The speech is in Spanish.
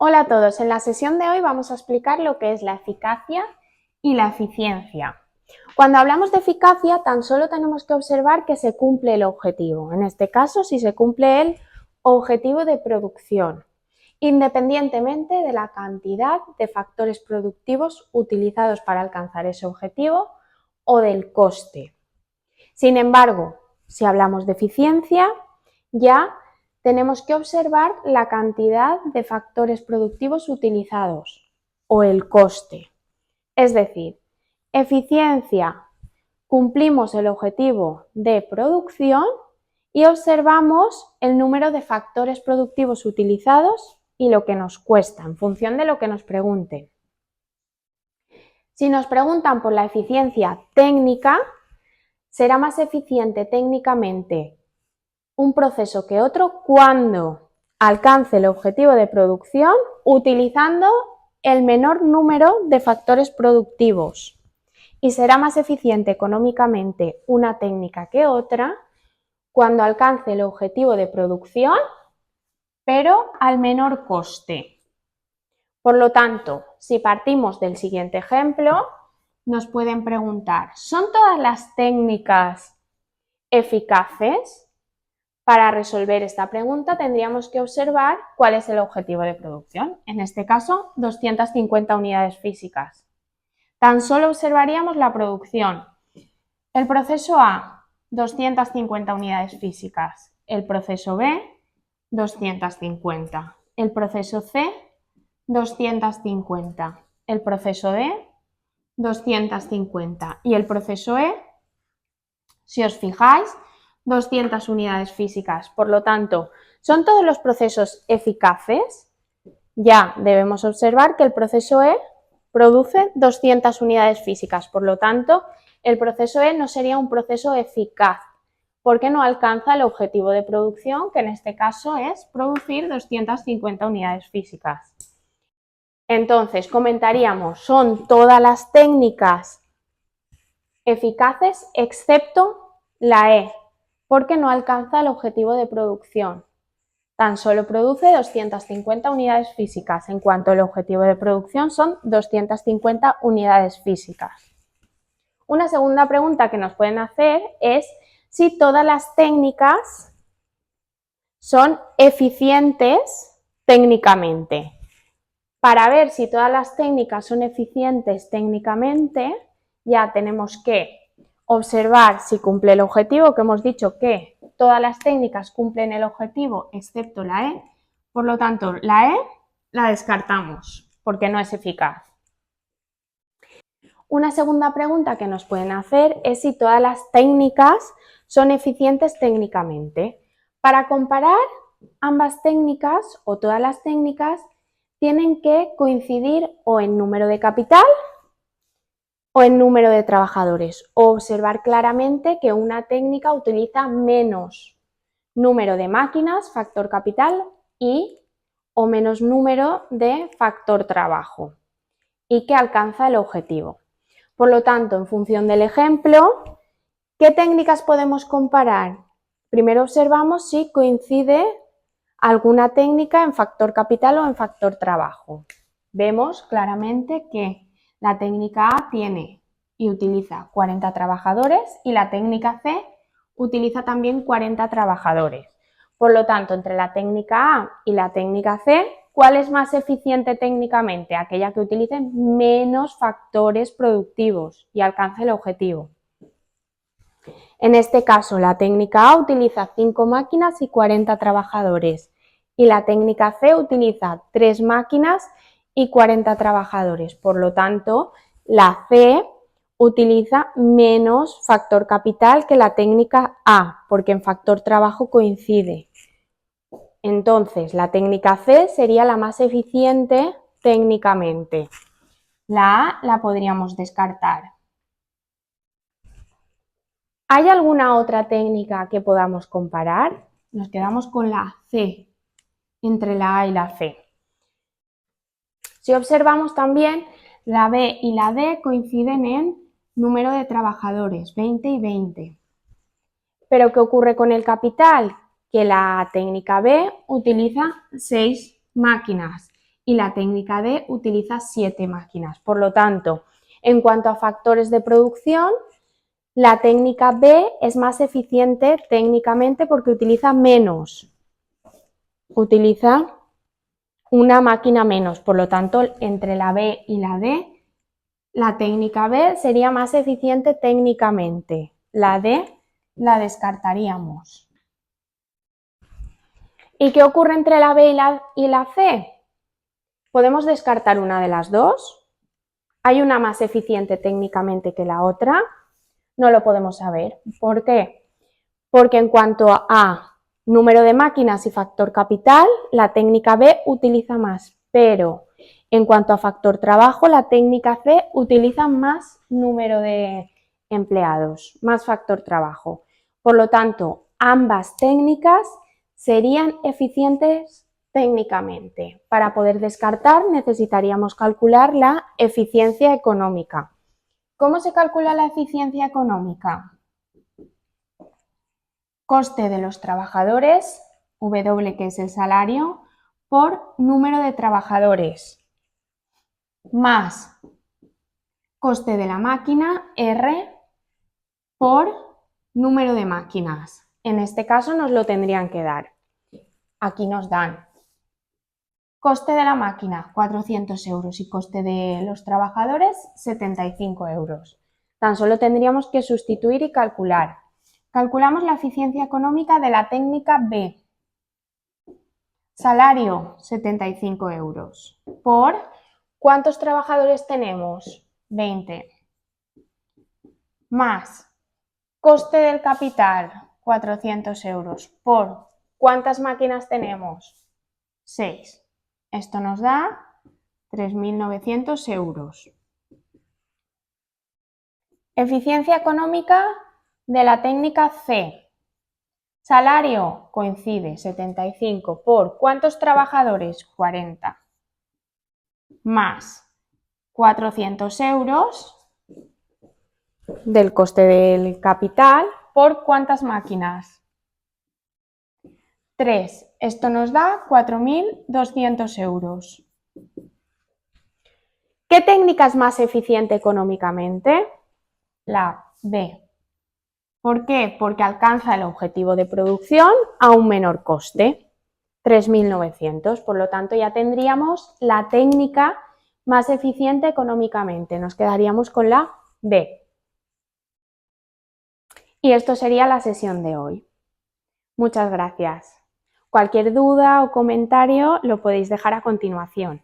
Hola a todos, en la sesión de hoy vamos a explicar lo que es la eficacia y la eficiencia. Cuando hablamos de eficacia, tan solo tenemos que observar que se cumple el objetivo. En este caso, si se cumple el objetivo de producción, independientemente de la cantidad de factores productivos utilizados para alcanzar ese objetivo o del coste. Sin embargo, si hablamos de eficiencia, ya tenemos que observar la cantidad de factores productivos utilizados o el coste. Es decir, eficiencia, cumplimos el objetivo de producción y observamos el número de factores productivos utilizados y lo que nos cuesta en función de lo que nos pregunten. Si nos preguntan por la eficiencia técnica, será más eficiente técnicamente un proceso que otro cuando alcance el objetivo de producción utilizando el menor número de factores productivos, y será más eficiente económicamente una técnica que otra cuando alcance el objetivo de producción pero al menor coste. Por lo tanto, si partimos del siguiente ejemplo, nos pueden preguntar, ¿son todas las técnicas eficaces? Para resolver esta pregunta tendríamos que observar cuál es el objetivo de producción, en este caso 250 unidades físicas. Tan solo observaríamos la producción. El proceso A, 250 unidades físicas. El proceso B, 250. El proceso C, 250. El proceso D, 250. Y el proceso E, si os fijáis, 200 unidades físicas. Por lo tanto, ¿son todos los procesos eficaces? Ya debemos observar que el proceso E produce 200 unidades físicas. Por lo tanto, el proceso E no sería un proceso eficaz porque no alcanza el objetivo de producción, que en este caso es producir 250 unidades físicas. Entonces, comentaríamos, son todas las técnicas eficaces excepto la E, porque no alcanza el objetivo de producción. Tan solo produce 250 unidades físicas, en cuanto el objetivo de producción son 250 unidades físicas. Una segunda pregunta que nos pueden hacer es si todas las técnicas son eficientes técnicamente. Para ver si todas las técnicas son eficientes técnicamente, ya tenemos que observar si cumple el objetivo, que hemos dicho que todas las técnicas cumplen el objetivo excepto la E, por lo tanto la E la descartamos porque no es eficaz. Una segunda pregunta que nos pueden hacer es si todas las técnicas son eficientes técnicamente. Para comparar ambas técnicas o todas las técnicas tienen que coincidir o en número de capital o en número de trabajadores, o observar claramente que una técnica utiliza menos número de máquinas, factor capital, o menos número de factor trabajo, y que alcanza el objetivo. Por lo tanto, en función del ejemplo, ¿qué técnicas podemos comparar? Primero observamos si coincide alguna técnica en factor capital o en factor trabajo. Vemos claramente que la técnica A tiene y utiliza 40 trabajadores y la técnica C utiliza también 40 trabajadores. Por lo tanto, entre la técnica A y la técnica C, ¿cuál es más eficiente técnicamente? Aquella que utilice menos factores productivos y alcance el objetivo. En este caso, la técnica A utiliza 5 máquinas y 40 trabajadores y la técnica C utiliza 3 máquinas y 40 trabajadores. Por lo tanto, la C utiliza menos factor capital que la técnica A, porque en factor trabajo coincide. Entonces, la técnica C sería la más eficiente técnicamente. La A la podríamos descartar. ¿Hay alguna otra técnica que podamos comparar? Nos quedamos con la C, entre la A y la C. Si observamos también, la B y la D coinciden en número de trabajadores, 20 y 20. ¿Pero qué ocurre con el capital? Que la técnica B utiliza 6 máquinas y la técnica D utiliza 7 máquinas. Por lo tanto, en cuanto a factores de producción, la técnica B es más eficiente técnicamente porque utiliza menos. Utiliza una máquina menos. Por lo tanto, entre la B y la D, la técnica B sería más eficiente técnicamente. La D la descartaríamos. ¿Y qué ocurre entre la B y la C? ¿Podemos descartar una de las dos? ¿Hay una más eficiente técnicamente que la otra? No lo podemos saber. ¿Por qué? Porque en cuanto a número de máquinas y factor capital, la técnica B utiliza más, pero en cuanto a factor trabajo, la técnica C utiliza más número de empleados, más factor trabajo. Por lo tanto, ambas técnicas serían eficientes técnicamente. Para poder descartar necesitaríamos calcular la eficiencia económica. ¿Cómo se calcula la eficiencia económica? Coste de los trabajadores, W que es el salario, por número de trabajadores, más coste de la máquina, R, por número de máquinas. En este caso nos lo tendrían que dar. Aquí nos dan coste de la máquina, 400 euros, y coste de los trabajadores, 75 euros. Tan solo tendríamos que sustituir y calcular. Calculamos la eficiencia económica de la técnica B. Salario, 75 euros. ¿Por cuántos trabajadores tenemos? 20. Más coste del capital, 400 euros. ¿Por cuántas máquinas tenemos? 6. Esto nos da 3.900 euros. Eficiencia económica de la técnica C. Salario coincide, 75. ¿Por cuántos trabajadores? 40. Más 400 euros del coste del capital. ¿Por cuántas máquinas? 3. Esto nos da 4.200 euros. ¿Qué técnica es más eficiente económicamente? La B. ¿Por qué? Porque alcanza el objetivo de producción a un menor coste, 3.900. Por lo tanto, ya tendríamos la técnica más eficiente económicamente. Nos quedaríamos con la B. Y esto sería la sesión de hoy. Muchas gracias. Cualquier duda o comentario lo podéis dejar a continuación.